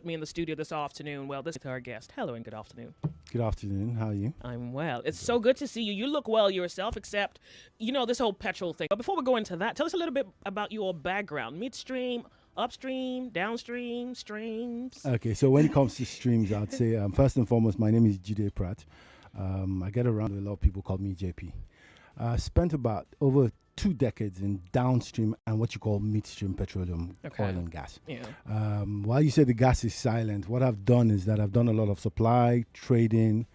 Me in the studio this afternoon. Well, this is our guest. Hello and good afternoon. Good afternoon. How are you? I'm well. It's so good to see you. You look well yourself, except, this whole petrol thing. But before we go into that, tell us a little bit about your background. Midstream, upstream, downstream, streams. Okay, so when it comes to streams, I'd say first and foremost, my name is Jide Pratt. I get around with a lot of people call me JP. Spent about over 2 decades in downstream and what you call midstream petroleum, oil and gas. Yeah. While you say the gas is silent, what I've done is that I've done a lot of supply, trading,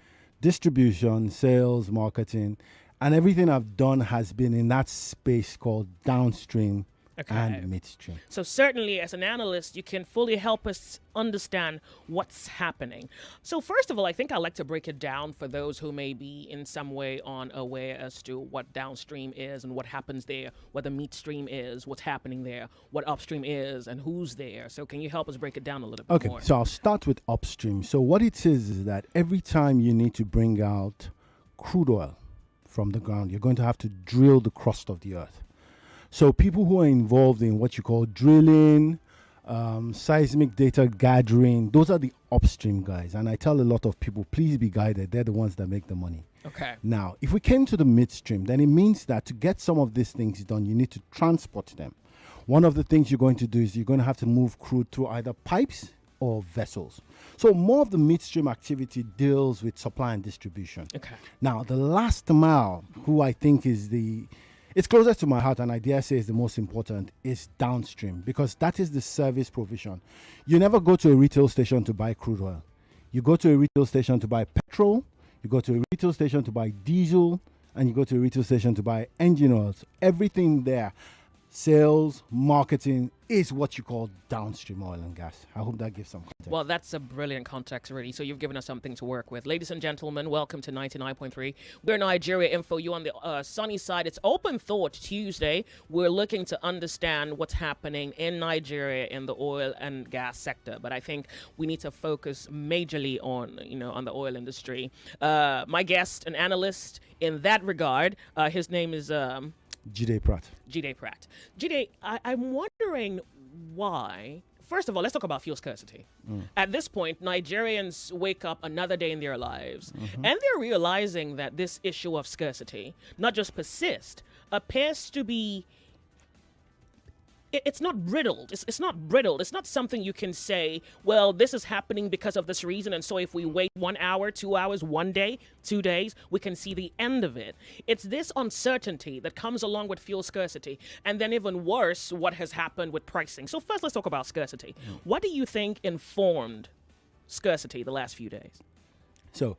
distribution, sales, marketing, and everything I've done has been in that space called downstream and midstream. So certainly as an analyst, you can fully help us understand what's happening. So first of all, I think I'd like to break it down for those who may be in some way unaware as to what downstream is and what happens there, what the midstream is, what's happening there, what upstream is, and who's there. So can you help us break it down a little bit more? Okay, so I'll start with upstream. So what it is that every time you need to bring out crude oil from the ground, you're going to have to drill the crust of the earth. So people who are involved in what you call drilling, seismic data gathering, those are the upstream guys. And I tell a lot of people, please be guided. They're the ones that make the money. Okay. Now, if we came to the midstream, then it means that to get some of these things done, you need to transport them. One of the things you're going to do is you're going to have to move crude through either pipes or vessels. So more of the midstream activity deals with supply and distribution. Okay. Now, the last mile, who I think is it's closest to my heart, and I dare say is the most important, is downstream, because that is the service provision. You never go to a retail station to buy crude oil. You go to a retail station to buy petrol, you go to a retail station to buy diesel, and you go to a retail station to buy engine oils. Everything there, sales, marketing, is what you call downstream oil and gas. I hope that gives some context. Well, that's a brilliant context, really. So you've given us something to work with. Ladies and gentlemen, welcome to 99.3. We're Nigeria Info. You on the sunny side. It's Open Thought Tuesday. We're looking to understand what's happening in Nigeria in the oil and gas sector. But I think we need to focus majorly on the oil industry. My guest, an analyst in that regard, his name is... Jide Pratt. Jide Pratt. Jide, I'm wondering why. First of all, let's talk about fuel scarcity. At this point, Nigerians wake up another day in their lives, and they're realizing that this issue of scarcity, not just persist, appears to be... It's not brittled. It's not brittled. It's not something you can say, well, this is happening because of this reason, and so if we wait 1 hour, 2 hours, 1 day, 2 days, we can see the end of it. It's this uncertainty that comes along with fuel scarcity, and then even worse, what has happened with pricing. So first, let's talk about scarcity. What do you think informed scarcity the last few days? So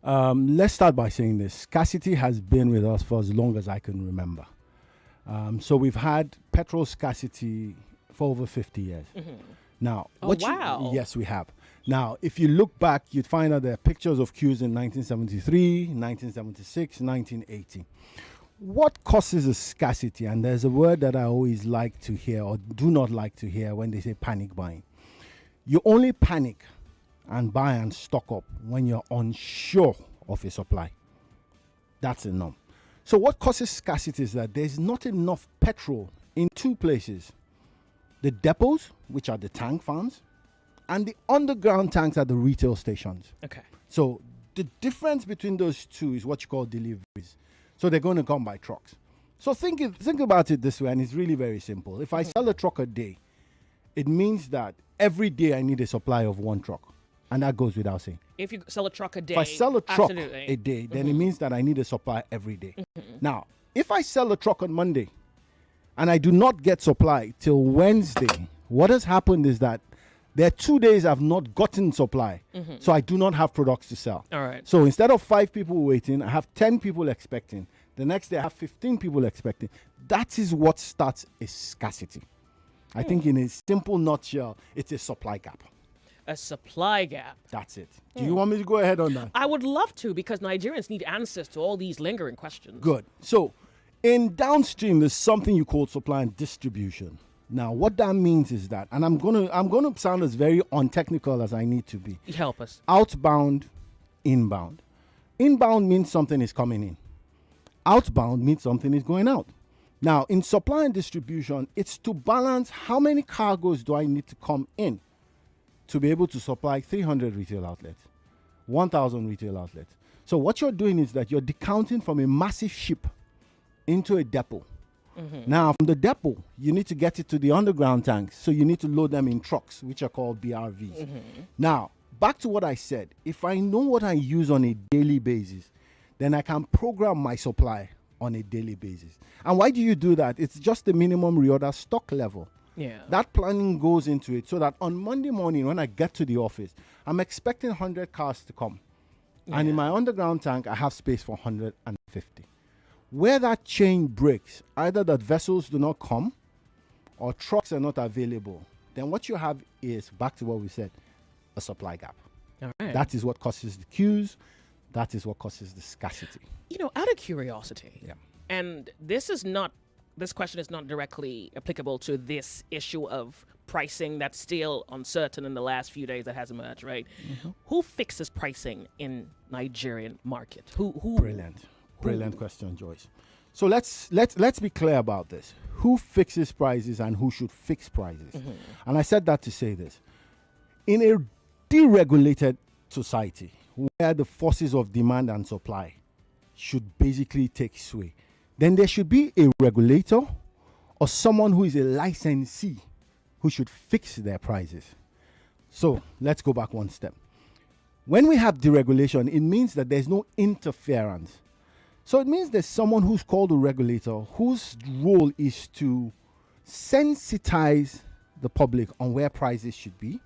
let's start by saying this. Scarcity has been with us for as long as I can remember. So we've had petrol scarcity for over 50 years. Now, yes, we have. Now, if you look back, you'd find out there are pictures of queues in 1973, 1976, 1980. What causes a scarcity? And there's a word that I always like to hear or do not like to hear when they say panic buying. You only panic and buy and stock up when you're unsure of a supply. That's a norm. So what causes scarcity is that there's not enough petrol in 2 places. The depots, which are the tank farms, and the underground tanks at the retail stations. Okay. So the difference between those two is what you call deliveries. So they're going to come by trucks. So think about it this way, and it's really very simple. If I sell a truck a day, it means that every day I need a supply of 1 truck. And that goes without saying. If you sell a truck a day. If I sell a truck a day, then it means that I need a supply every day. Now, if I sell a truck on Monday and I do not get supply till Wednesday, what has happened is that there are 2 days I've not gotten supply. So I do not have products to sell. All right. So instead of 5 people waiting, I have 10 people expecting. The next day I have 15 people expecting. That is what starts a scarcity. I think in a simple nutshell, it's a supply gap. A supply gap. That's it. Do you want me to go ahead on that? I would love to, because Nigerians need answers to all these lingering questions. Good. So in downstream, there's something you call supply and distribution. Now, what that means is that, and I'm gonna sound as very untechnical as I need to be. Help us. Outbound, inbound. Inbound means something is coming in. Outbound means something is going out. Now, in supply and distribution, it's to balance how many cargoes do I need to come in to be able to supply 300 retail outlets, 1,000 retail outlets. So what you're doing is that you're decounting from a massive ship into a depot. Now, from the depot, you need to get it to the underground tanks. So you need to load them in trucks, which are called BRVs. Now, back to what I said. If I know what I use on a daily basis, then I can program my supply on a daily basis. And why do you do that? It's just the minimum reorder stock level. Yeah. That planning goes into it so that on Monday morning when I get to the office, I'm expecting 100 cars to come. And in my underground tank, I have space for 150. Where that chain breaks, either that vessels do not come or trucks are not available, then what you have is, back to what we said, a supply gap. All right. That is what causes the queues. That is what causes the scarcity. You know, out of curiosity, Yeah. and this question is not directly applicable to this issue of pricing that's still uncertain in the last few days that has emerged, right? Who fixes pricing in Nigerian market? Who Brilliant question, Joyce. So let's be clear about this. Who fixes prices and who should fix prices? And I said that to say this. In a deregulated society where the forces of demand and supply should basically take sway, then there should be a regulator or someone who is a licensee who should fix their prices. So let's go back one step. When we have deregulation, it means that there's no interference. So it means there's someone who's called a regulator whose role is to sensitize the public on where prices should be.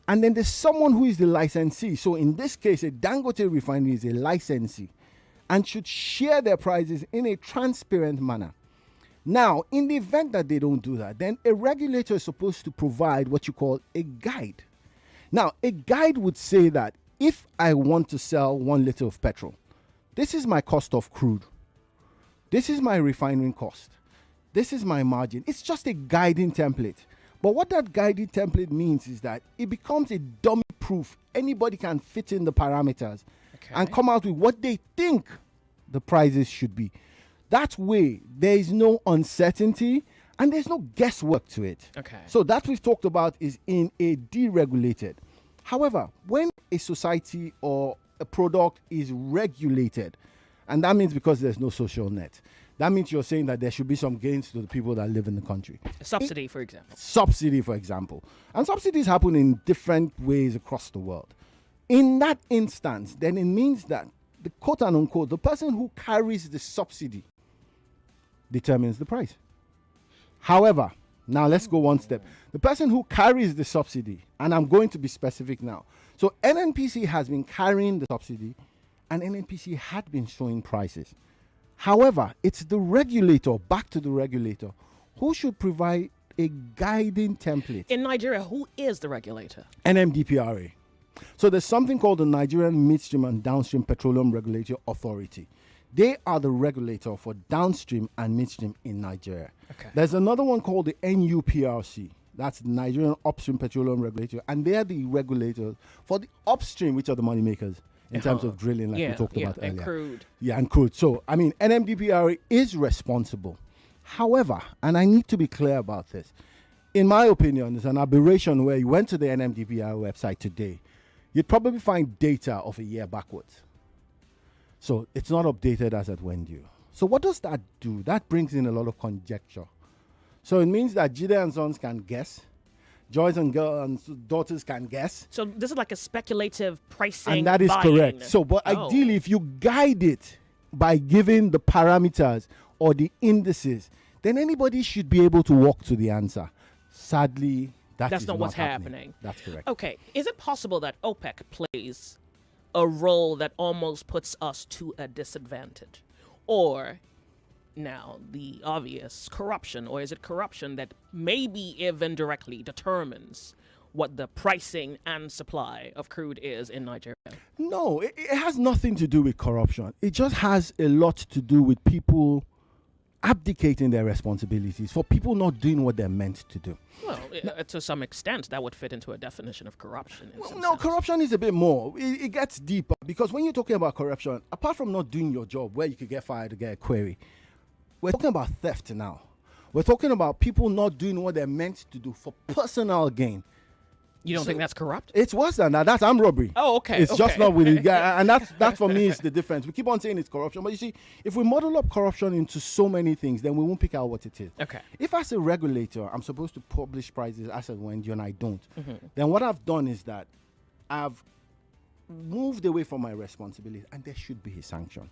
And then there's someone who is the licensee. So in this case, a Dangote refinery is a licensee and should share their prices in a transparent manner. Now, in the event that they don't do that, then a regulator is supposed to provide what you call a guide. Now, a guide would say that if I want to sell 1 liter of petrol, this is my cost of crude. This is my refining cost. This is my margin. It's just a guiding template. But what that guiding template means is that it becomes a dummy proof. Anybody can fit in the parameters and come out with what they think the prices should be. That way, there is no uncertainty and there's no guesswork to it. So that we've talked about is in a deregulated. However, when a society or a product is regulated, and that means because there's no social net, that means you're saying that there should be some gains to the people that live in the country. A subsidy, for example. Subsidy, for example. And subsidies happen in different ways across the world. In that instance, then it means that the quote and unquote, the person who carries the subsidy determines the price. However, now let's go one step. The person who carries the subsidy, and I'm going to be specific now. So NNPC has been carrying the subsidy and NNPC had been showing prices. However, it's the regulator, back to the regulator, who should provide a guiding template. In Nigeria, who is the regulator? NMDPRA. So there's something called the Nigerian Midstream and Downstream Petroleum Regulatory Authority. They are the regulator for downstream and midstream in Nigeria. There's another one called the NUPRC. That's the Nigerian Upstream Petroleum Regulator. And they are the regulators for the upstream, which are the money makers in terms of drilling, like we talked about earlier. And crude. Yeah, and crude. So, I mean, NMDPRA is responsible. However, and I need to be clear about this, in my opinion, it's an aberration where you went to the NMDPRA website today, you'd probably find data of a year backwards. So it's not updated as it went due. So what does that do? That brings in a lot of conjecture. So it means that Jide and Sons can guess. Joyce and daughters can guess. So this is like a speculative pricing. And that is correct. So, but ideally, if you guide it by giving the parameters or the indices, then anybody should be able to walk to the answer. Sadly, that's not what's happening. That's correct. Okay. Is it possible that OPEC plays a role that almost puts us to a disadvantage? Or now the obvious corruption, or is it corruption that maybe even directly determines what the pricing and supply of crude is in Nigeria? No, it has nothing to do with corruption. It just has a lot to do with people abdicating their responsibilities, for people not doing what they're meant to do. Well, to some extent, that would fit into a definition of corruption. No, corruption is a bit more. It gets deeper, because when you're talking about corruption, apart from not doing your job, where you could get fired to get a query, we're talking about theft now. We're talking about people not doing what they're meant to do for personal gain. You don't think that's corrupt? It's worse than that. That's armed robbery. Oh, okay. It's just okay. not with it. And that for me is the difference. We keep on saying it's corruption, but you see, if we model up corruption into so many things, then we won't pick out what it is. Okay. If as a regulator, I'm supposed to publish prices as and when you and I don't, then what I've done is that I've moved away from my responsibility, and there should be a sanction.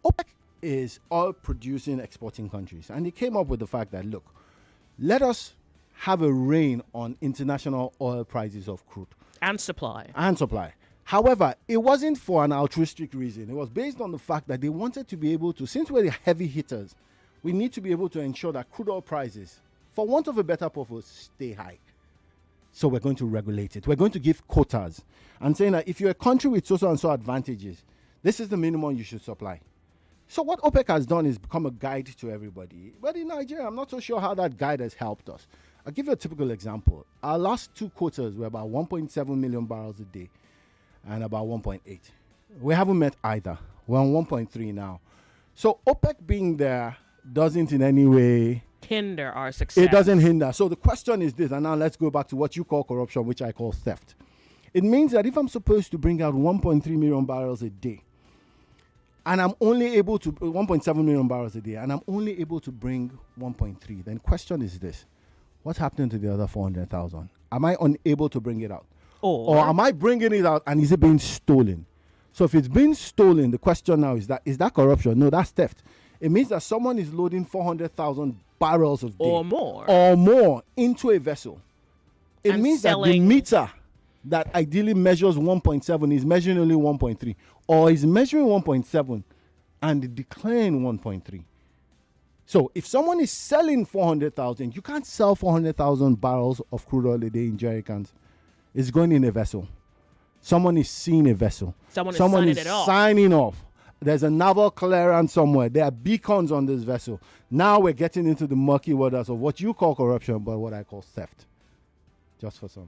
OPEC is oil producing, exporting countries, and they came up with the fact that, look, let us have a rein on international oil prices of crude. And supply. However, it wasn't for an altruistic reason. It was based on the fact that they wanted to be able to, since we're the heavy hitters, we need to be able to ensure that crude oil prices, for want of a better purpose, stay high. So we're going to regulate it. We're going to give quotas and saying that if you're a country with so and so advantages, this is the minimum you should supply. So what OPEC has done is become a guide to everybody. But in Nigeria, I'm not so sure how that guide has helped us. I'll give you a typical example. Our last 2 quotas were about 1.7 million barrels a day and about 1.8. We haven't met either. We're on 1.3 now. So OPEC being there doesn't in any way hinder our success. It doesn't hinder. So the question is this, and now let's go back to what you call corruption, which I call theft. It means that if I'm supposed to bring out 1.3 million barrels a day, and I'm only able to 1.7 million barrels a day, and I'm only able to bring 1.3, then question is this: what's happening to the other 400,000? Am I unable to bring it out, or am I bringing it out and is it being stolen? So if it's being stolen, the question now is that corruption? No, that's theft. It means that someone is loading 400,000 barrels of day or more into a vessel. It and means that the meter that ideally measures 1.7 is measuring only 1.3, or is measuring 1.7 and declaring 1.3. So if someone is selling 400,000, you can't sell 400,000 barrels of crude oil a day in jerry cans. It's going in a vessel. Someone is seeing a vessel. Someone is signing off. There's a naval clearance somewhere. There are beacons on this vessel. Now we're getting into the murky waters of what you call corruption, but what I call theft. Just for some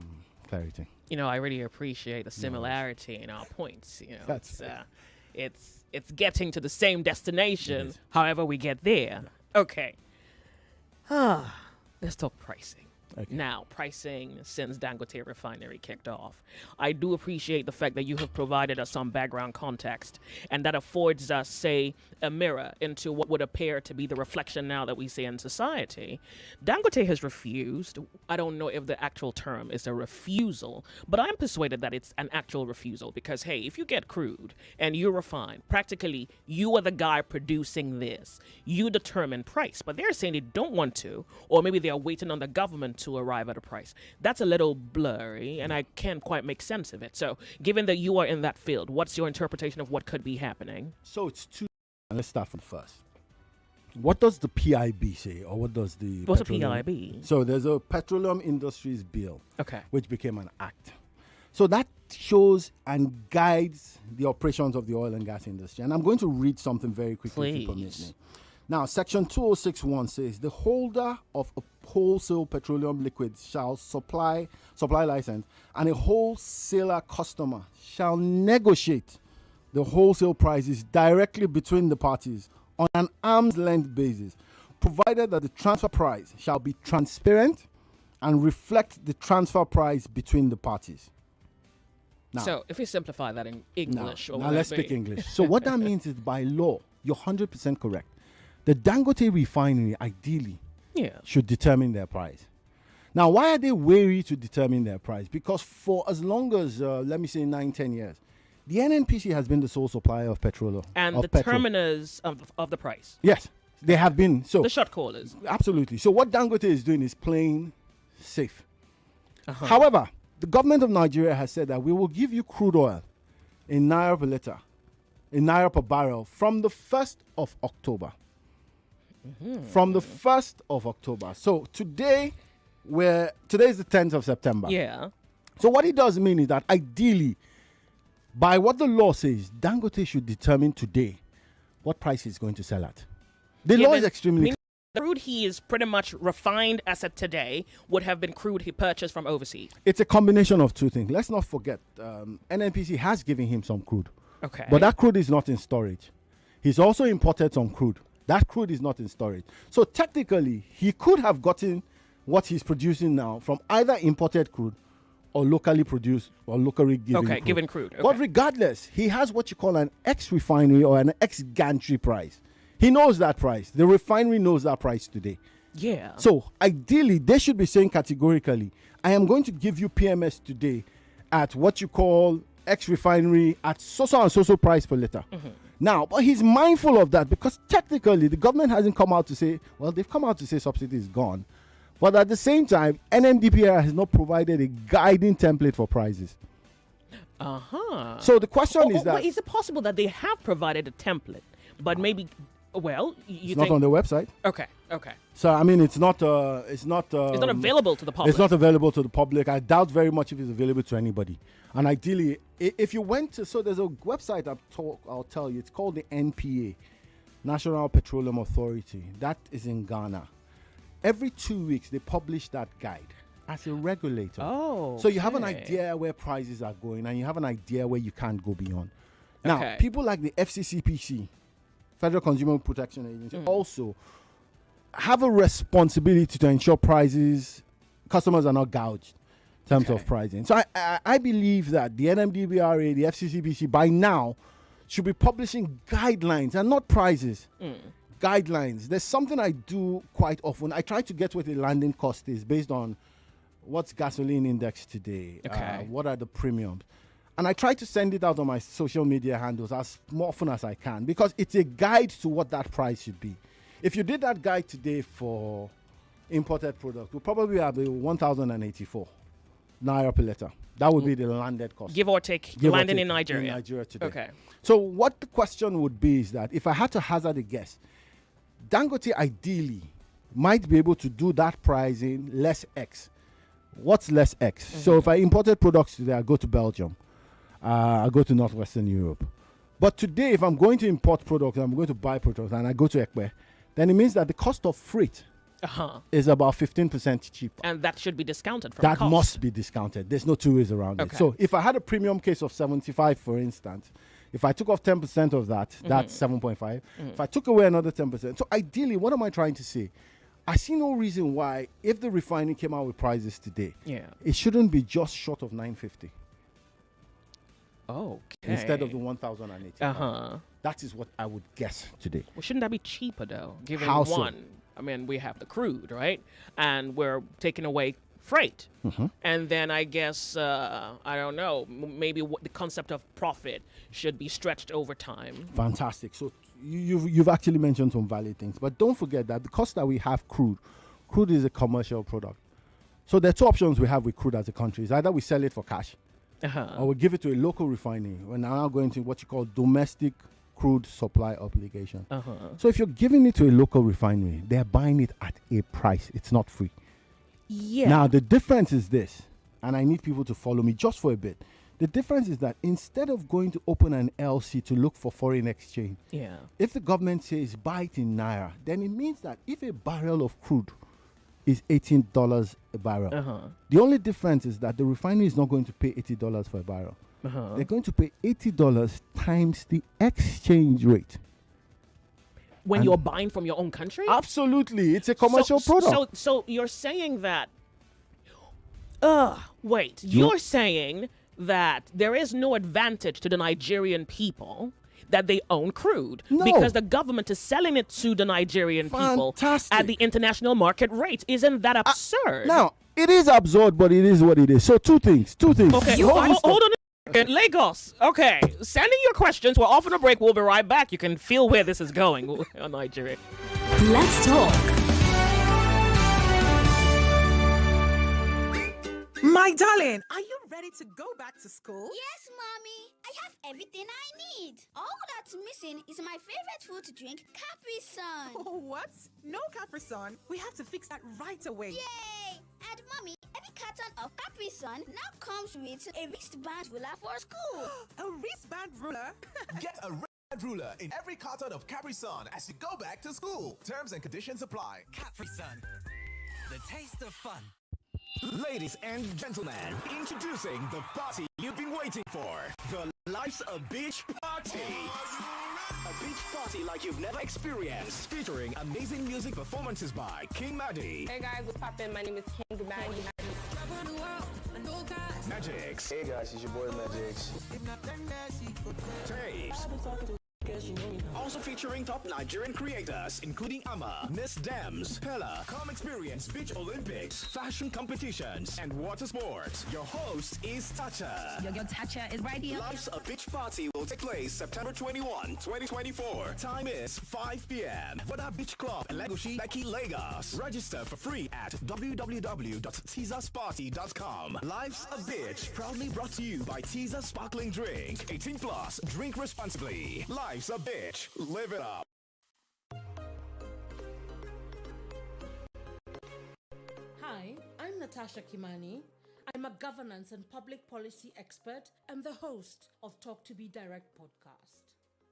clarity. You know, I really appreciate the similarity in our points. You know, it's getting to the same destination. However, we get there. Okay. Let's talk pricing. Okay. Now, pricing since Dangote Refinery kicked off. I do appreciate the fact that you have provided us some background context, and that affords us, say, a mirror into what would appear to be the reflection now that we see in society. Dangote has refused. I don't know if the actual term is a refusal, but I'm persuaded that it's an actual refusal because, hey, if you get crude and you refine, practically you are the guy producing this. You determine price, but they're saying they don't want to, or maybe they are waiting on the government to arrive at a price. That's a little blurry, and I can't quite make sense of it. So, given that you are in that field, what's your interpretation of what could be happening? So it's two. Let's start from first. What does the PIB say, or what does the What's a PIB? So there's a Petroleum Industries Bill, okay, which became an act. So that shows and guides the operations of the oil and gas industry. And I'm going to read something very quickly, if you permit me. Now, Section 2061 says the holder of a wholesale petroleum liquids shall supply license, and a wholesaler customer shall negotiate the wholesale prices directly between the parties on an arm's length basis, provided that the transfer price shall be transparent and reflect the transfer price between the parties. Now, so if we simplify that in English, now let's speak English. So what that means is, by law, you're 100% correct. The Dangote refinery ideally should determine their price. Now, why are they wary to determine their price? Because for as long as, let me say, 9-10 years, the NNPC has been the sole supplier of petrol. And the determiners of the price. Yes, they have been. So the shot callers. Absolutely. So what Dangote is doing is playing safe. However, the government of Nigeria has said that we will give you crude oil in naira per liter, in naira per barrel from the 1st of October. From the 1st of October. So today is the 10th of September. Yeah. So what it does mean is that ideally, by what the law says, Dangote should determine today what price he's going to sell at. The law is extremely clear. The crude he is pretty much refined as of today would have been crude he purchased from overseas. It's a combination of two things. Let's not forget, NNPC has given him some crude. Okay. But that crude is not in storage. He's also imported some crude. That crude is not in storage. So technically, he could have gotten what he's producing now from either imported crude or locally produced or locally given crude. Given crude. Okay. But regardless, he has what you call an ex-refinery or an ex-gantry price. He knows that price. The refinery knows that price today. Yeah. So ideally, they should be saying categorically, I am going to give you PMS today at what you call ex-refinery at so and so price per liter. Now, but he's mindful of that because technically the government hasn't come out to say, well, they've come out to say subsidy is gone. But at the same time, NMDPR has not provided a guiding template for prices. So the question is that... Wait, is it possible that they have provided a template, but maybe... Well, it's not on their website. Okay. So I mean, it's not available to the public. It's not available to the public. I doubt very much if it's available to anybody. And ideally, if you went to, so there's a website I'll tell you. It's called the NPA, National Petroleum Authority. That is in Ghana. Every 2 weeks they publish that guide as a regulator. Oh. So you have an idea where prices are going, and you have an idea where you can't go beyond. Now, people like the FCCPC, Federal Consumer Protection Agency, also have a responsibility to ensure customers are not gouged in terms of pricing. So I believe that the NMDBRA, the FCCPC, by now should be publishing guidelines and not prices. Guidelines. There's something I do quite often. I try to get what the landing cost is based on what's gasoline index today. What are the premiums? And I try to send it out on my social media handles as often as I can because it's a guide to what that price should be. If you did that guide today for imported products, we'll probably have the 1,084 naira per liter. That would be the landed cost. Give or take, landing in Nigeria. In Nigeria today. Okay. So what the question would be is that if I had to hazard a guess, Dangote ideally might be able to do that pricing less X. What's less X? So if I imported products today, I go to Belgium. I go to Northwestern Europe. But today, if I'm going to import products, I'm going to buy products, and I go to Ekpe, then it means that the cost of freight is about 15% cheaper. And that should be discounted from that cost. Must be discounted. There's no two ways around it. So if I had a premium case of 75, for instance, if I took off 10% of that, that's 7.5. If I took away another 10%. So ideally, what am I trying to say? I see no reason why, if the refining came out with prices today, it shouldn't be just short of 950. Instead of the 1,080. That is what I would guess today. Well, shouldn't that be cheaper though? Given How one, so? I mean, we have the crude, right? And we're taking away freight. And then I guess, I don't know, maybe the concept of profit should be stretched over time. Fantastic. So you've actually mentioned some valid things. But don't forget that because that we have crude is a commercial product. So there are two options we have with crude as a country. It's either we sell it for cash or we give it to a local refinery. We're now going to what you call domestic crude supply obligation. So if you're giving it to a local refinery, they're buying it at a price. It's not free. Now, the difference is this, and I need people to follow me just for a bit. The difference is that instead of going to open an LC to look for foreign exchange, if the government says buy it in Naira, then it means that if a barrel of crude is $18 a barrel, the only difference is that the refinery is not going to pay $80 for a barrel. They're going to pay $80 times the exchange rate. When you're buying from your own country? Absolutely. It's a commercial product. So you're saying that... wait. You're saying that there is no advantage to the Nigerian people that they own crude because the government is selling it to the Nigerian people at the international market rate. Isn't that absurd? Now, it is absurd, but it is what it is. So two things. Okay, hold on. Lagos. Okay, sending your questions. We're off on a break. We'll be right back. You can feel where this is going on Nigeria. Let's talk. My darling, are you ready to go back to school? Yes, Mommy. I have everything I need. All that's missing is my favorite food to drink, Capri Sun. Oh, what? No Capri Sun. We have to fix that right away. Yay! And Mommy, every carton of Capri Sun now comes with a wristband ruler for school. A wristband ruler? Get a wristband ruler in every carton of Capri Sun as you go back to school. Terms and conditions apply. Capri Sun, the taste of fun. Ladies and gentlemen, introducing the party you've been waiting for. The Life's a Beach Party. A beach party like you've never experienced, featuring amazing music performances by King Maddie. Hey guys, what's poppin'? My name is King Maddie. Magics. Hey guys, it's your boy Magics. Tapes. Also featuring top Nigerian creators, including Ama, Miss Dams, Pella. Come experience Beach Olympics, fashion competitions, and water sports. Your host is Tacha. Your girl Tacha is right here. Life's a Beach Party will take place September 21, 2024. Time is 5 p.m. Voda Beach Club, Legoshi, Lekki, Lagos. Register for free at www.teasersparty.com. Life's a Beach, proudly brought to you by Teaser Sparkling Drink. 18 plus, drink responsibly. Life's a Bitch. Live it up. Hi, I'm Natasha Kimani. I'm a governance and public policy expert and the host of Talk to Me Direct podcast.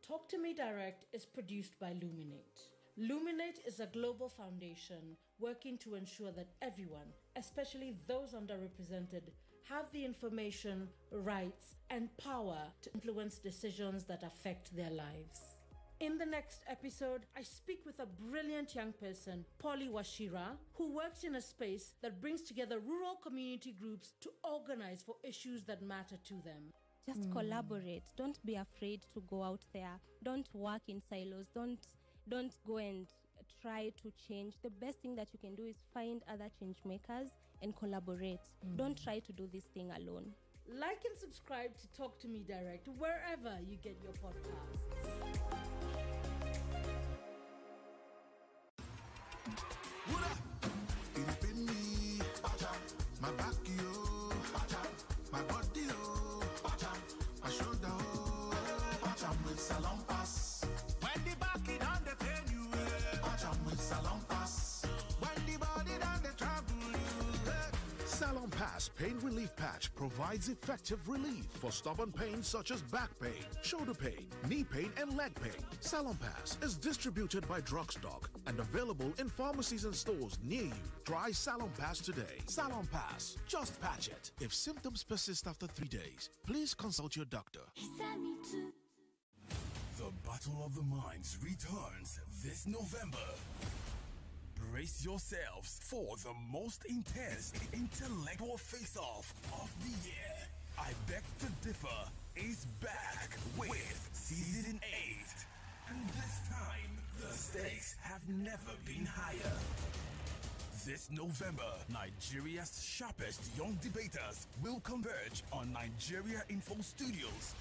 Talk to Me Direct is produced by Luminate. Luminate is a global foundation working to ensure that everyone, especially those underrepresented, have the information, rights, and power to influence decisions that affect their lives. In the next episode, I speak with a brilliant young person, Polly Washira, who works in a space that brings together rural community groups to organize for issues that matter to them. Just collaborate. Don't be afraid to go out there. Don't work in silos. Don't go and try to change. The best thing that you can do is find other change makers and collaborate. Don't try to do this thing alone. Like and subscribe to Talk to Me Direct wherever you get your podcasts. My back, yo, my body, oh, my shoulder, oh, with Salon Pass. When the back it on the pain you, with Salon Pass. When the body on the trouble you, Salon Pass Pain Relief Patch provides effective relief for stubborn pain such as back pain, shoulder pain, knee pain, and leg pain. Salon Pass is distributed by Drugstock and available in pharmacies and stores near you. Try Salon Pass today. Salon Pass, just patch it. If symptoms persist after 3 days, please consult your doctor. The Battle of the Minds returns this November. Brace yourselves for the most intense intellectual face-off of the year. I Beg to Differ is back with Season 8. And this time, the stakes have never been higher. This November, Nigeria's sharpest young debaters will converge on Nigeria Info Studios,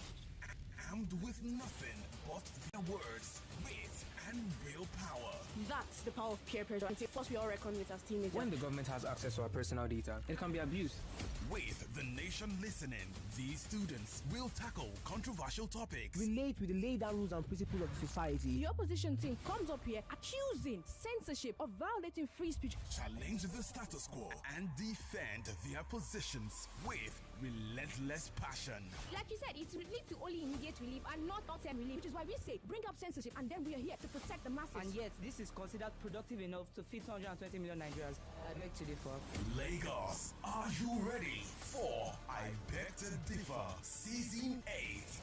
armed with nothing but their words, wit, and real power. That's the power of peer pressure. It's a force we all reckon with as teenagers. When the government has access to our personal data, it can be abused. With the nation listening, these students will tackle controversial topics. Relate with the laid down rules and principles of society. The opposition team comes up here accusing censorship of violating free speech. Challenge the status quo and defend their positions with relentless passion. Like you said, it leads to only immediate relief and not long-term relief, which is why we say bring up censorship and then we are here to protect the masses. And yet, this is considered productive enough to feed 120 million Nigerians. I beg to differ. Lagos, are you ready for I Beg to Differ Season 8?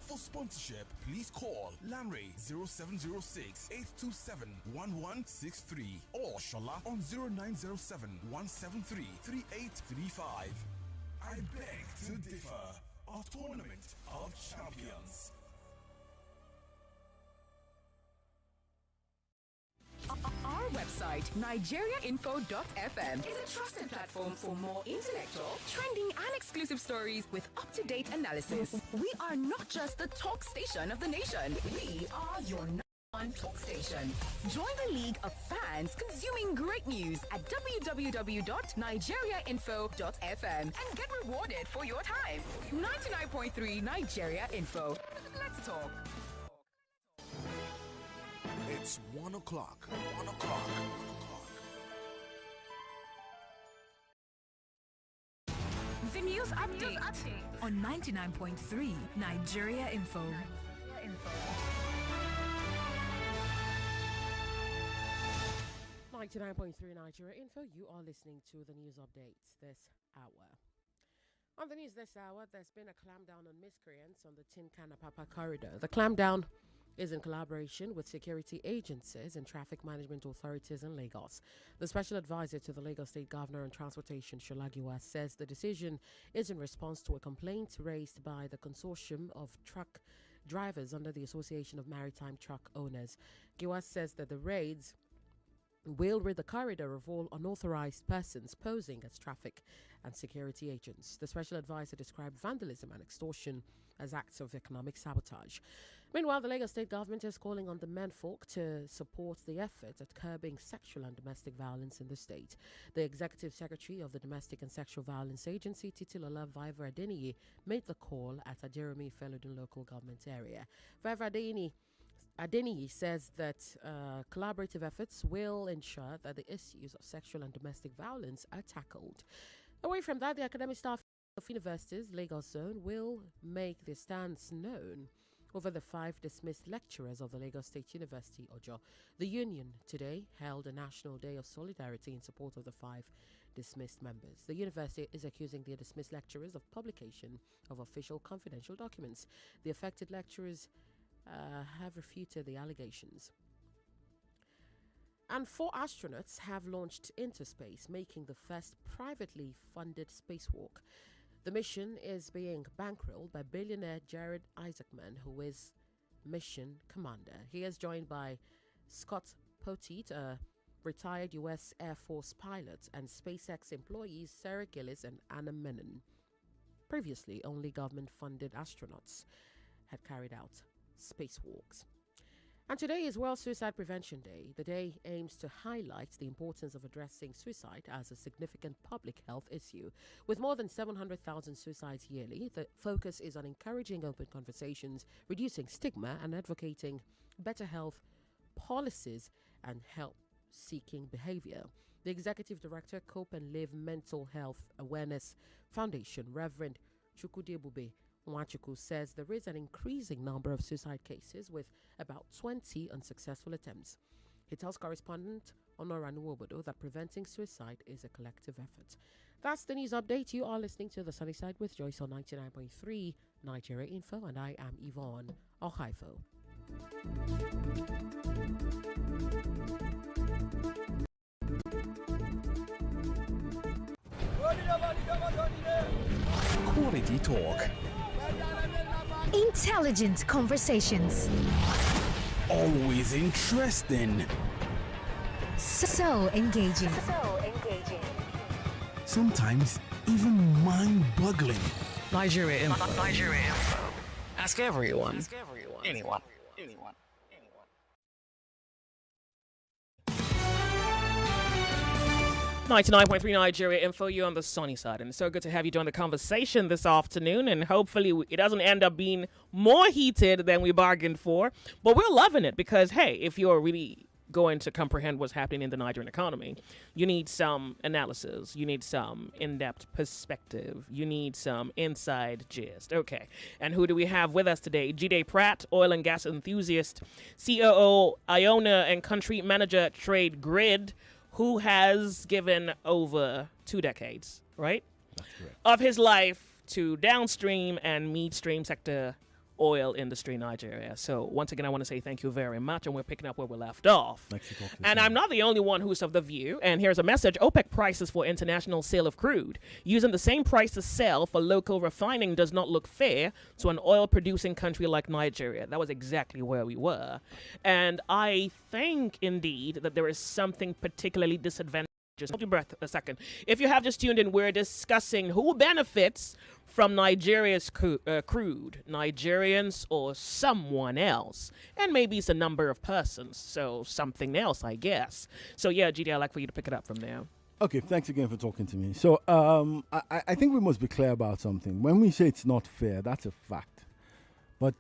For sponsorship, please call Lamre 0706 827 1163 or Shola on 0907 173 3835. I Beg to Differ, a tournament of champions. Our website, nigeriainfo.fm, is a trusted platform for more intellectual, trending, and exclusive stories with up-to-date analysis. We are not just the talk station of the nation. We are your #1 talk station. Join the league of fans consuming great news at www.nigeriainfo.fm and get rewarded for your time. 99.3 Nigeria Info. Let's talk. It's 1 o'clock. 1 o'clock. The news update on 99.3 Nigeria Info. 99.3 Nigeria Info. You are listening to the news updates this hour. On the news this hour, there's been a clampdown on miscreants on the Tinkan-Apapa corridor. The clampdown is in collaboration with security agencies and traffic management authorities in Lagos. The special advisor to the Lagos State Governor on Transportation, Shola Giwa, says the decision is in response to a complaint raised by the consortium of truck drivers under the Association of Maritime Truck Owners. Giwa says that the raids will rid the corridor of all unauthorized persons posing as traffic and security agents. The special advisor described vandalism and extortion as acts of economic sabotage. Meanwhile, the Lagos State government is calling on the menfolk to support the effort at curbing sexual and domestic violence in the state. The executive secretary of the Domestic and Sexual Violence Agency, Titilola Viva Adeniyi, made the call at a Jeremy Felodun local government area. Viva Adeniyi says that collaborative efforts will ensure that the issues of sexual and domestic violence are tackled. Away from that, the academic staff of universities, Lagos Zone, will make their stance known over the 5 dismissed lecturers of the Lagos State University, Ojo. The union today held a national day of solidarity in support of the 5 dismissed members. The university is accusing the dismissed lecturers of publication of official confidential documents. The affected lecturers have refuted the allegations. And 4 astronauts have launched into space, making the first privately funded spacewalk. The mission is being bankrolled by billionaire Jared Isaacman, who is mission commander. He is joined by Scott Poteet, a retired U.S. Air Force pilot, and SpaceX employees Sarah Gillis and Anna Menon. Previously, only government-funded astronauts had carried out spacewalks. And today is World Suicide Prevention Day. The day aims to highlight the importance of addressing suicide as a significant public health issue. With more than 700,000 suicides yearly, the focus is on encouraging open conversations, reducing stigma, and advocating better health policies and help-seeking behavior. The Executive Director, Cope and Live Mental Health Awareness Foundation, Reverend Chukwudebube Nwachukwu, says there is an increasing number of suicide cases with about 20 unsuccessful attempts. He tells correspondent Honora Nuobodo that preventing suicide is a collective effort. That's the news update. You are listening to The Sunny Side with Joyce on 99.3 Nigeria Info, and I am Yvonne Ohaifo. Quality talk. Intelligent conversations. Always interesting. So engaging. Sometimes even mind-boggling. Nigeria Info. Ask everyone. Anyone. 99.3 Nigeria Info, you on the sunny side. And it's so good to have you join the conversation this afternoon. And hopefully it doesn't end up being more heated than we bargained for. But we're loving it because, hey, if you're really going to comprehend what's happening in the Nigerian economy, you need some analysis. You need some in-depth perspective. You need some inside gist. Okay. And who do we have with us today? Jide Pratt, oil and gas enthusiast, COO, Iona, and country manager at Trade Grid, who has given over 2 decades, right? That's correct. Of his life to downstream and midstream sector oil industry in Nigeria. So once again, I want to say thank you very much, and we're picking up where we left off. And I'm not the only one who's of the view, and here's a message: OPEC prices for international sale of crude using the same price to sell for local refining does not look fair to an oil-producing country like Nigeria. That was exactly where we were. And I think, indeed, that there is something particularly disadvantageous. Hold your breath a second. If you have just tuned in, we're discussing who benefits from Nigeria's crude, Nigerians or someone else. And maybe it's a number of persons, so something else, I guess. So yeah, GD, I'd like for you to pick it up from there. Okay, thanks again for talking to me. So I think we must be clear about something. When we say it's not fair, that's a fact. But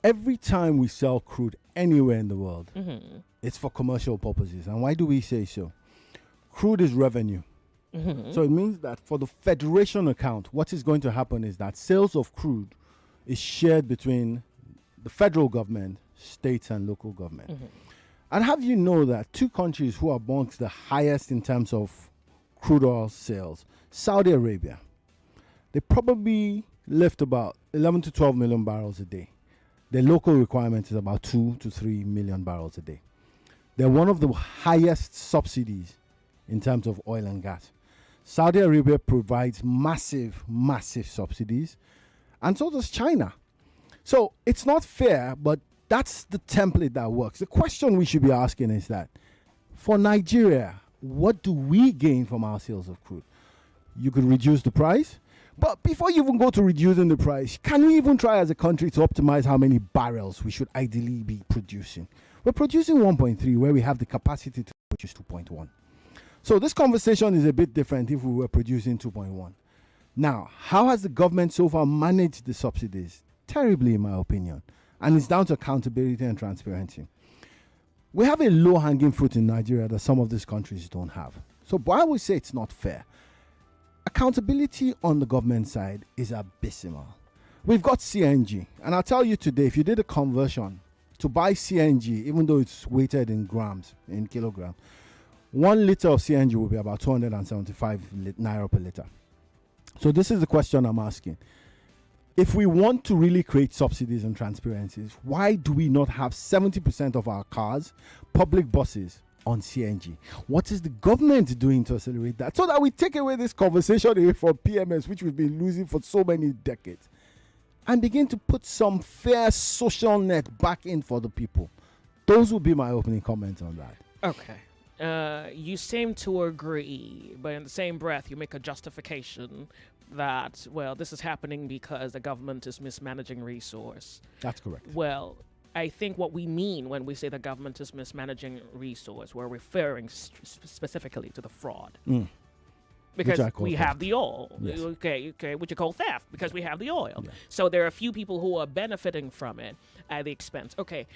every time we sell crude anywhere in the world, it's for commercial purposes. And why do we say so? Crude is revenue. So it means that for the federation account, what is going to happen is that sales of crude is shared between the federal government, states, and local government. And have you know that 2 countries who are amongst the highest in terms of crude oil sales, Saudi Arabia, they probably lift about 11 to 12 million barrels a day. The local requirement is about 2 to 3 million barrels a day. They're one of the highest subsidies in terms of oil and gas. Saudi Arabia provides massive, massive subsidies, and so does China. So it's not fair, but that's the template that works. The question we should be asking is that, for Nigeria, what do we gain from our sales of crude? You could reduce the price, but before you even go to reducing the price, can we even try as a country to optimize how many barrels we should ideally be producing? We're producing 1.3 where we have the capacity to produce 2.1. So this conversation is a bit different if we were producing 2.1. Now, how has the government so far managed the subsidies? Terribly, in my opinion. And it's down to accountability and transparency. We have a low-hanging fruit in Nigeria that some of these countries don't have. So why would say it's not fair? Accountability on the government side is abysmal. We've got CNG. And I'll tell you today, if you did a conversion to buy CNG, even though it's weighted in grams, in kilograms, 1 liter of CNG will be about 275 naira per liter. So this is the question I'm asking. If we want to really create subsidies and transparencies, why do we not have 70% of our cars, public buses, on CNG? What is the government doing to accelerate that? So that we take away this conversation away from PMS, which we've been losing for so many decades, and begin to put some fair social net back in for the people. Those would be my opening comments on that. Okay. You seem to agree, but in the same breath, you make a justification that, well, this is happening because the government is mismanaging resource. That's correct. Well, I think what we mean when we say the government is mismanaging resource, we're referring specifically to the fraud. Because we have the oil. Yes. Okay, what you call theft, because we have the oil. Yeah. So there are a few people who are benefiting from it at the expense. Okay,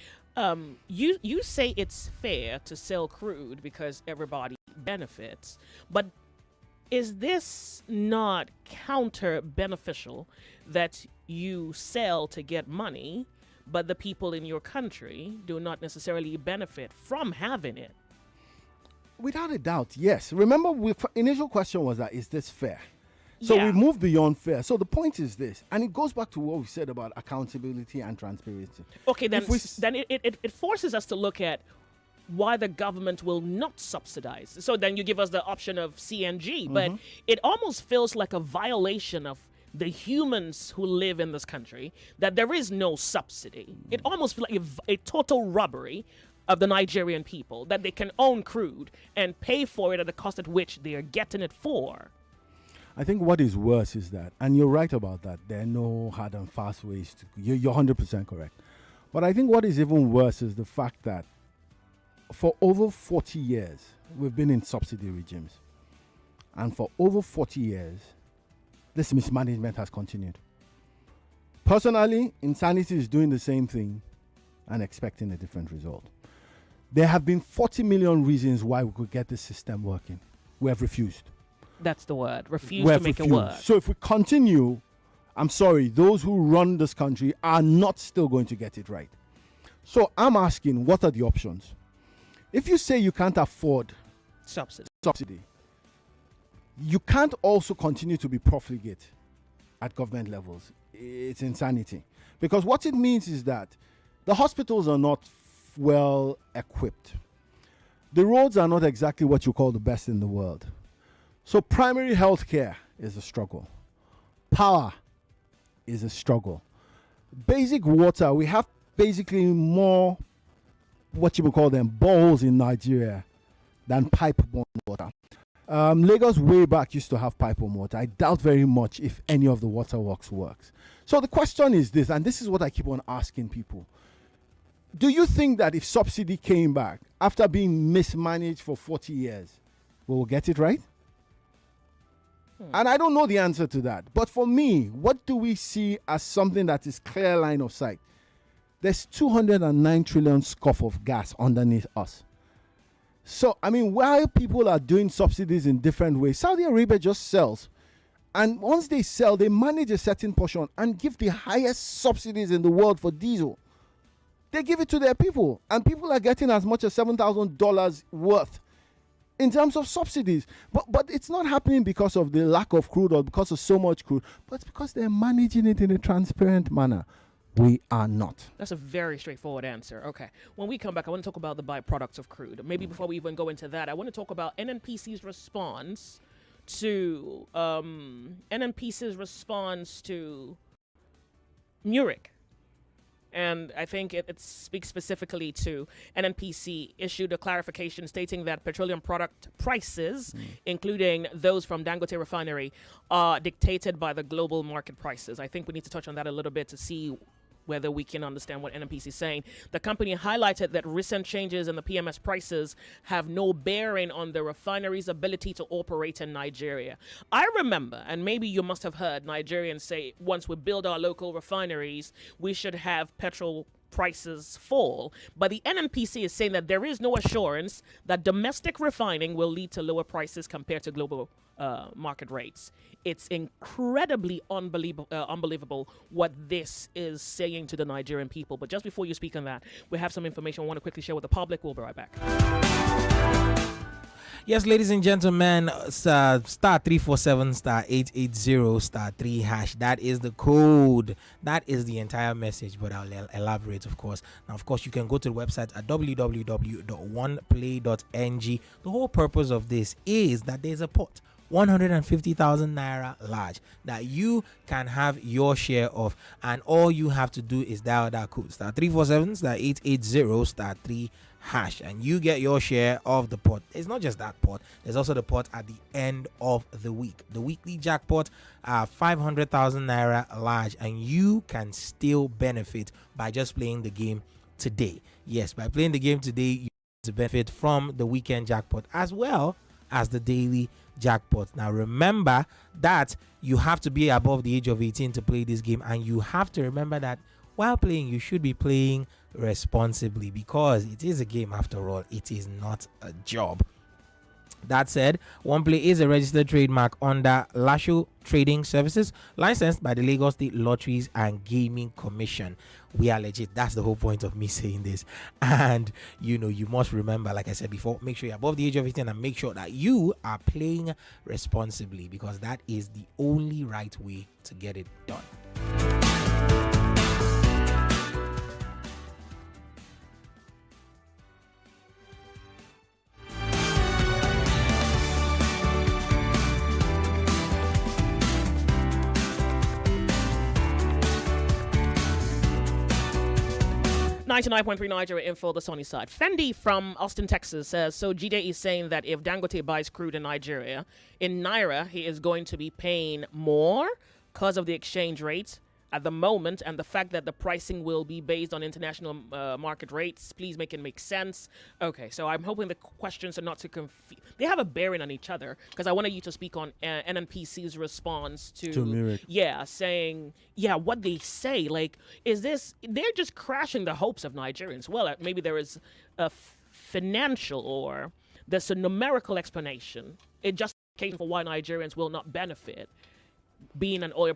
you say it's fair to sell crude because everybody benefits, but is this not counter beneficial that you sell to get money, but the people in your country do not necessarily benefit from having it? Without a doubt, yes. Remember, initial question was that, is this fair? So Yeah. we've moved beyond fair. So the point is this, and it goes back to what we said about accountability and transparency. Okay, then, If we then it forces us to look at why the government will not subsidize. So then you give us the option of CNG, but it almost feels like a violation of the humans who live in this country that there is no subsidy. It almost feels like a total robbery of the Nigerian people, that they can own crude and pay for it at the cost at which they are getting it for. I think what is worse is that, and you're right about that, there are no hard and fast ways to, you're 100% correct. But I think what is even worse is the fact that for over 40 years, we've been in subsidy regimes. And for over 40 years, this mismanagement has continued. Personally, Insanity is doing the same thing and expecting a different result. There have been 40 million reasons why we could get this system working. We have refused. That's the word. Refuse We to have make it refused. work. So if we continue, I'm sorry, those who run this country are not still going to get it right. So I'm asking, what are the options? If you say you can't afford subsidy, you can't also continue to be profligate at government levels. It's insanity. Because what it means is that the hospitals are not well equipped. The roads are not exactly what you call the best in the world. So primary health care is a struggle. Power is a struggle. Basic water, we have basically more, what you would call them, boreholes in Nigeria than pipe-borne water. Lagos way back used to have pipe-borne water. I doubt very much if any of the waterworks works. So the question is this, and this is what I keep on asking people. Do you think that if subsidy came back after being mismanaged for 40 years, we will get it right? And I don't know the answer to that. But for me, what do we see as something that is clear line of sight? There's 209 trillion scoff of gas underneath us. So, I mean, while people are doing subsidies in different ways, Saudi Arabia just sells. And once they sell, they manage a certain portion and give the highest subsidies in the world for diesel. They give it to their people. And people are getting as much as $7,000 worth in terms of subsidies. But it's not happening because of the lack of crude or because of so much crude, but it's because they're managing it in a transparent manner. We are not. That's a very straightforward answer. Okay. When we come back, I want to talk about the byproducts of crude. Maybe before we even go into that, I want to talk about NNPC's response to Murik. And I think it speaks specifically to NNPC issued a clarification stating that petroleum product prices, including those from Dangote Refinery, are dictated by the global market prices. I think we need to touch on that a little bit to see whether we can understand what NNPC is saying. The company highlighted that recent changes in the PMS prices have no bearing on the refinery's ability to operate in Nigeria. I remember, and maybe you must have heard Nigerians say, once we build our local refineries, we should have petrol prices fall. But the NNPC is saying that there is no assurance that domestic refining will lead to lower prices compared to global market rates. It's incredibly unbelievable what this is saying to the Nigerian people. But just before you speak on that, we have some information I want to quickly share with the public. We'll be right back. Yes, ladies and gentlemen, star 347 star 880 star 3 hash. That is the code. That is the entire message, but I'll elaborate, of course. Now, of course, you can go to the website at www.oneplay.ng. The whole purpose of this is that there's a pot, 150,000 naira large, that you can have your share of, and all you have to do is dial that code star 347 star 880 star 3 hash, and you get your share of the pot. It's not just that pot, there's also the pot at the end of the week, the weekly jackpot, 500,000 naira large, and you can still benefit by just playing the game today. Yes, by playing the game today, you to benefit from the weekend jackpot as well as the daily jackpot. Now remember that you have to be above the age of 18 to play this game, and you have to remember that while playing, you should be playing responsibly, because it is a game after all. It is not a job. That said, OnePlay is a registered trademark under Lasho Trading Services, licensed by the Lagos State Lotteries and Gaming Commission. We are legit. That's the whole point of me saying this. And you must remember, like I said before, make sure you're above the age of 18 and make sure that you are playing responsibly, because that is the only right way to get it done. 99.3 Nigeria info, the sunny side. Fendi from Austin, Texas says, so Jide is saying that if Dangote buys crude in Nigeria, in Naira, he is going to be paying more because of the exchange rate at the moment and the fact that the pricing will be based on international market rates. Please make it make sense. Okay, so I'm hoping the questions are not too confused. They have a bearing on each other, because I wanted you to speak on NNPC's response to Murik. Yeah, saying, yeah, what they say. Like, is this, they're just crashing the hopes of Nigerians. Well, maybe there is a financial or there's a numerical explanation. It justification for why Nigerians will not benefit being an oil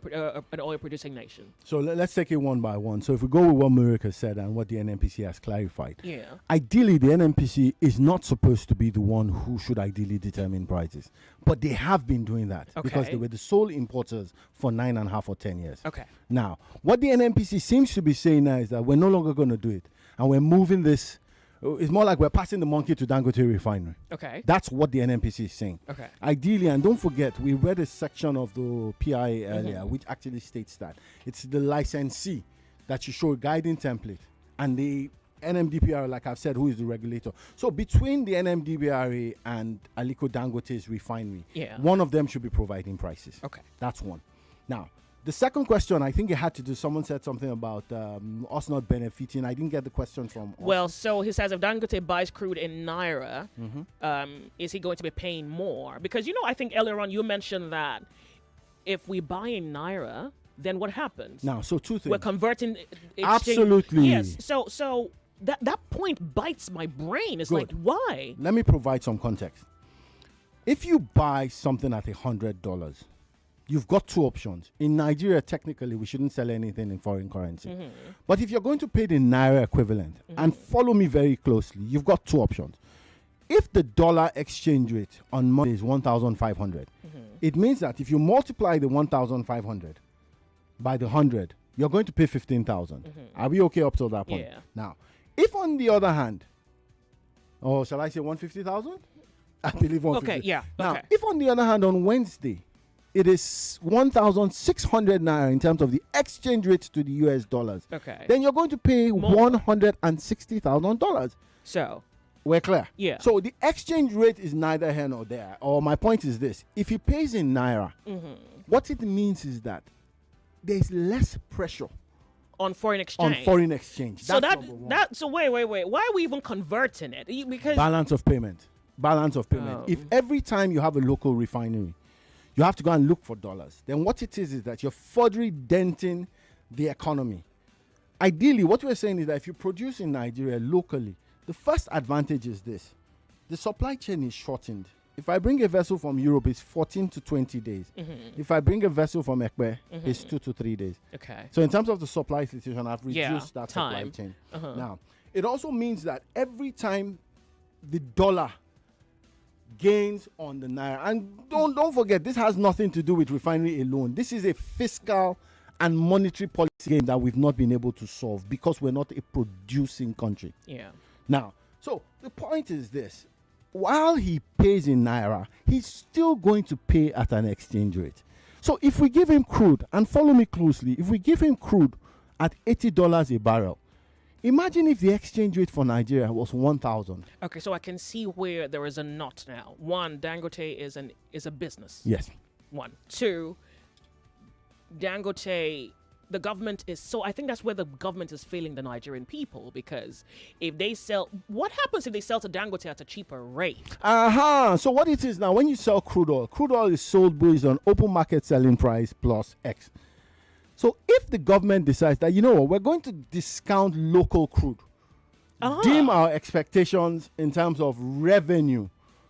producing nation. So let's take it one by one. So if we go with what Murik has said and what the NNPC has clarified, ideally the NNPC is not supposed to be the one who should ideally determine prices, but they have been doing that because they were the sole importers for 9.5 or 10 years. Okay. Now, what the NNPC seems to be saying now is that we're no longer going to do it, and we're moving this. It's more like we're passing the monkey to Dangote Refinery. Okay. That's what the NNPC is saying. Okay. Ideally, and don't forget, we read a section of the PI earlier, which actually states that it's the licensee that you show a guiding template, and the NMDPRA, like I've said, who is the regulator. So between the NMDPRA and Aliko Dangote's refinery, one of them should be providing prices. Okay. That's one. Now, the second question, I think it had to do, someone said something about us not benefiting. I didn't get the question from Well, so he says if Dangote buys crude in Naira, is he going to be paying more? Because, I think earlier on you mentioned that if we buy in Naira, then what happens? Now, so two things. We're converting Absolutely. Yes. So that point bites my brain. It's like, why? Let me provide some context. If you buy something at $100, you've got two options. In Nigeria, technically, we shouldn't sell anything in foreign currency. But if you're going to pay the Naira equivalent, and follow me very closely, you've got two options. If the dollar exchange rate on Monday is 1,500, it means that if you multiply the 1,500 by the 100, you're going to pay 15,000. Are we okay up till that point? Yeah. Now, if on the other hand, or shall I say 150,000? I believe 150. Okay, yeah. Now, Okay. if on the other hand on Wednesday, it is 1,600 naira in terms of the exchange rate to the US dollars, Okay. then you're going to pay $160,000. So, we're clear. Yeah. So the exchange rate is neither here nor there. Or my point is this: if he pays in naira, what it means is that there's less pressure on foreign exchange. on foreign exchange. So That's that number one. that so wait. Why are we even converting it? Because Balance of payment. Oh. If every time you have a local refinery, you have to go and look for dollars, then what it is that you're further denting the economy. Ideally, what we're saying is that if you produce in Nigeria locally, the first advantage is this: the supply chain is shortened. If I bring a vessel from Europe, it's 14 to 20 days. If I bring a vessel from Ekpe, it's 2 to 3 days. Okay. So in terms of the supply situation, I've Yeah, reduced that supply time. chain. Uh-huh. Now, it also means that every time the dollar gains on the naira, and don't forget, this has nothing to do with refinery alone. This is a fiscal and monetary policy game that we've not been able to solve because we're not a producing country. Yeah. Now, so the point is this: while he pays in naira, he's still going to pay at an exchange rate. So if we give him crude, and follow me closely, if we give him crude at $80 a barrel, imagine if the exchange rate for Nigeria was 1,000. Okay, so I can see where there is a knot now. One, Dangote is a business. Yes. One. Two, Dangote, the government is so. I think that's where the government is failing the Nigerian people, because if they sell, what happens if they sell to Dangote at a cheaper rate? So what it is now, when you sell crude oil is sold based on open market selling price plus X. So if the government decides that, you know what, we're going to discount local crude, dim our expectations in terms of revenue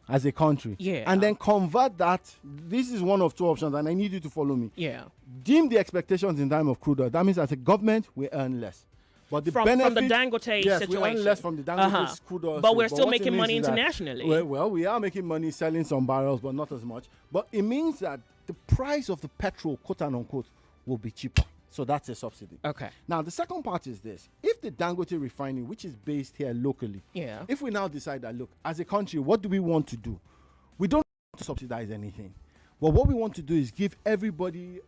as a country, and then convert that, this is one of two options, and I need you to follow me. Yeah. Dim the expectations in time of crude oil. That means as a government, we earn less. But the from benefit, the Dangote yes, situation. we earn less from the Dangote crude oil. But we're sale. still what it making means money is that- internationally. well, we are making money selling some barrels, but not as much. But it means that the price of the petrol, quote and unquote, will be cheaper. So that's a subsidy. Okay. Now, the second part is this. If the Dangote refinery, which is based here locally, Yeah. if we now decide that, look, as a country, what do we want to do? We don't want to subsidize anything. But what we want to do is give everybody,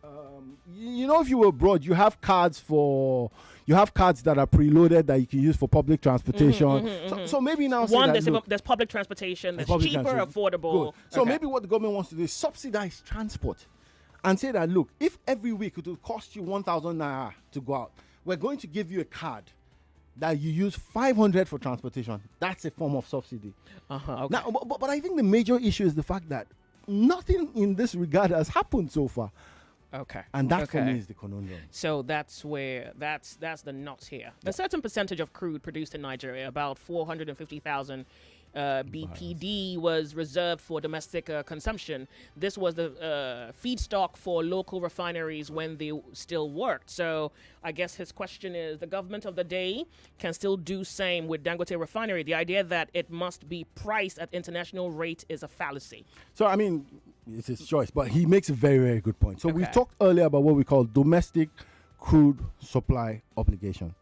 you know, if you were abroad, you have cards that are preloaded that you can use for public transportation. So maybe now say that, look, there's public transportation that's public cheaper, transport. affordable. Good. So Okay. maybe what the government wants to do is subsidize transport and say that, look, if every week it will cost you 1,000 naira to go out, we're going to give you a card that you use 500 for transportation. That's a form of subsidy. Okay. Now, but I think the major issue is the fact that nothing in this regard has happened so far. Okay. And that for Okay. me is the conundrum. So that's where that's the knot here. A certain percentage of crude produced in Nigeria, about 450,000 BPD, was reserved for domestic consumption. This was the feedstock for local refineries when they still worked. So I guess his question is, the government of the day can still do same with Dangote refinery. The idea that it must be priced at international rate is a fallacy. So, I mean, it's his choice, but he makes a very, very good point. So we Okay. talked earlier about what we call domestic crude supply obligation.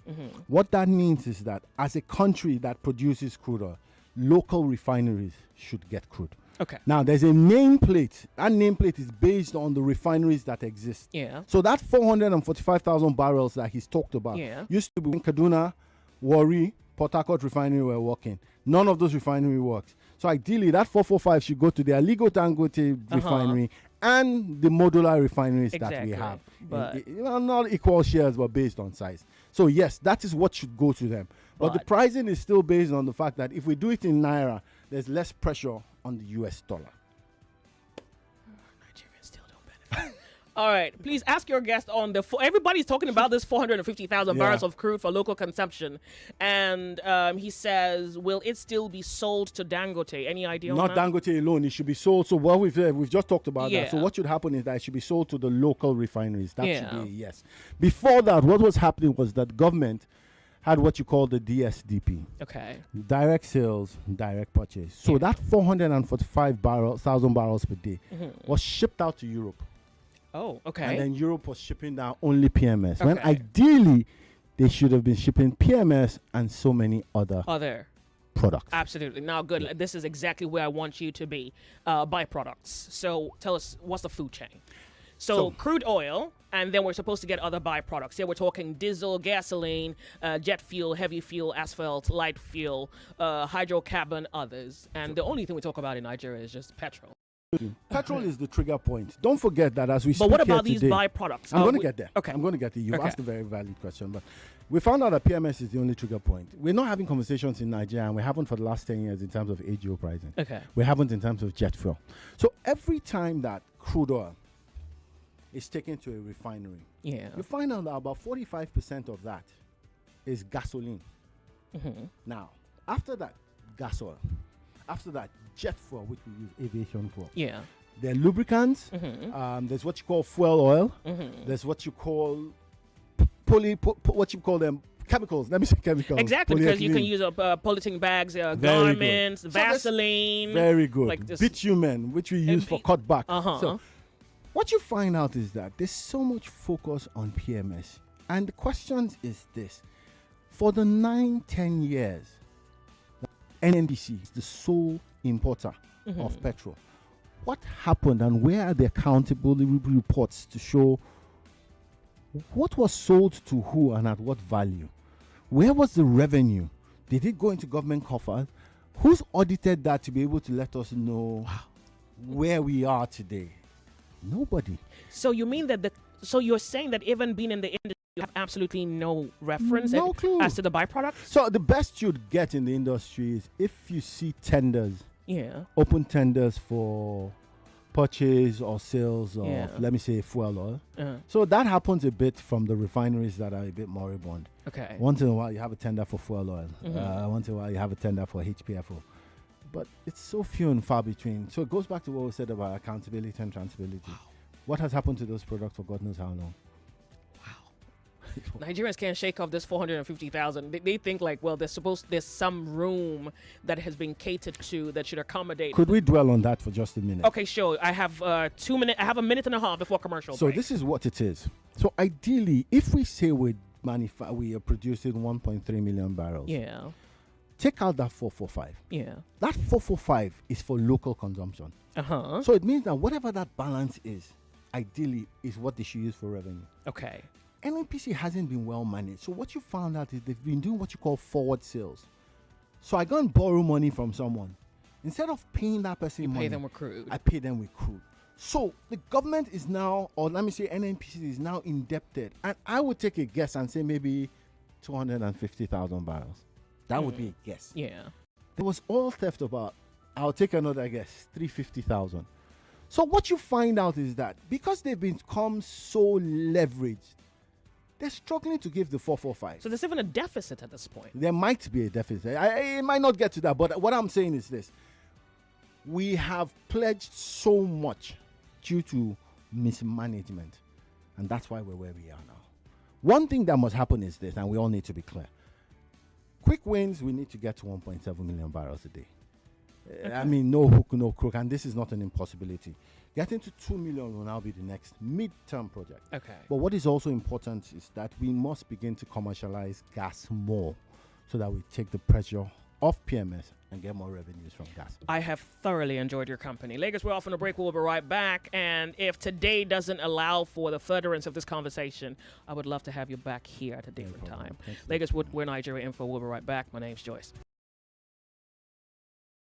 What that means is that as a country that produces crude oil, local refineries should get crude. Okay. Now, there's a nameplate. That nameplate is based on the refineries that exist. Yeah. So that 445,000 barrels that he's talked about used to be in Kaduna, Warri, Port Harcourt refinery were working. None of those refinery works. So ideally, that 445 should go to the Aligo Dangote refinery and the modular refineries that we have. But Not equal shares, but based on size. So yes, that is what should go to them. But the pricing is still based on the fact that if we do it in Naira, there's less pressure on the US dollar. Nigerians still don't benefit. All right, please ask your guest on everybody's talking about this 450,000 barrels of crude for local consumption, and he says, will it still be sold to Dangote? Any idea? Not on that? Dangote alone. It should be sold. So what we've just talked about Yeah. that. So what should happen is that it should be sold to the local refineries. That Yeah. should be a yes. Before that, what was happening was that government had what you call the DSDP. Okay. Direct sales, direct purchase. So that 445,000 barrels per day was shipped out to Europe. Oh, okay. And then Europe was shipping down only PMS. When Okay. ideally, they should have been shipping PMS and so many other products. Absolutely. Now, good. This is exactly where I want you to be. Byproducts. So tell us, what's the food chain? So crude oil, and then we're supposed to get other byproducts. Here we're talking diesel, gasoline, jet fuel, heavy fuel, asphalt, light fuel, hydrocarbon, others. And the only thing we talk about in Nigeria is just petrol. Petrol is the trigger point. Don't forget that as we speak But what here about these today- byproducts? I'm going to get there. Okay. I'm going to get there. You've Okay. asked a very valid question, but we found out that PMS is the only trigger point. We're not having conversations in Nigeria, and we haven't for the last 10 years in terms of AGO pricing. Okay. We haven't in terms of jet fuel. So every time that crude oil is taken to a refinery, you find out that about 45% of that is gasoline. Now, after that, gas oil. After that, jet fuel, which we use aviation for. Yeah. There are lubricants. There's what you call fuel oil. There's what you call what you call them chemicals. Let me say chemicals. Exactly, because you can Polyethylene. use polythene bags, Very garments, good. So that's Vaseline. very good. Like this. Bitumen, which we use for cutback. Uh-huh. So what you find out is that there's so much focus on PMS. And the question is this. For the 9-10 years, NNPC is the sole importer of petrol. What happened and where are the accountability reports to show what was sold to who and at what value? Where was the revenue? Did it go into government coffers? Who's audited that to be able to let us know where we are today? Nobody. So you mean that so you're saying that even being in the industry, you have absolutely no reference No clue. as to the byproducts? So the best you'd get in the industry is if you see tenders, open tenders for purchase or sales of, let me say, fuel oil. So that happens a bit from the refineries that are a bit moribund. Okay. Once in a while, you have a tender for fuel oil. Once in a while, you have a tender for HPFO. But it's so few and far between. So it goes back to what we said about accountability and transparency. What has happened to those products for God knows how long? Nigerians can't shake off this 450,000. They think like, well, there's some room that has been catered to that should accommodate. Could we dwell on that for just a minute? Okay, sure. I have 2 minutes. I have a minute and a half before commercial So break. this is what it is. So ideally, if we say we are producing 1.3 million barrels. Take out that 445. That 445 is for local consumption. So it means that whatever that balance is, ideally, is what they should use for revenue. Okay. NNPC hasn't been well managed. So what you found out is they've been doing what you call forward sales. So I go and borrow money from someone. Instead of paying that person money, pay them with crude. I pay them with crude. So the government is now, or let me say NNPC is now indebted. And I would take a guess and say maybe 250,000 barrels. That would be a guess. There was all theft about, I'll take another guess, 350,000. So what you find out is that because they've become so leveraged, they're struggling to give the 445. So there's even a deficit at this point. There might be a deficit. It might not get to that, but what I'm saying is this. We have pledged so much due to mismanagement, and that's why we're where we are now. One thing that must happen is this, and we all need to be clear. Quick wins, we need to get to 1.7 million barrels a day. I mean, no hook, no crook, and this is not an impossibility. Getting to 2 million will now be the next mid-term project. Okay. But what is also important is that we must begin to commercialize gas more so that we take the pressure off PMS and get more revenues from gas. I have thoroughly enjoyed your company. Lagos, we're off on a break. We'll be right back. And if today doesn't allow for the furtherance of this conversation, I would love to have you back here at a different time. Lagos, we're Nigeria Info. We'll be right back. My name's Joyce.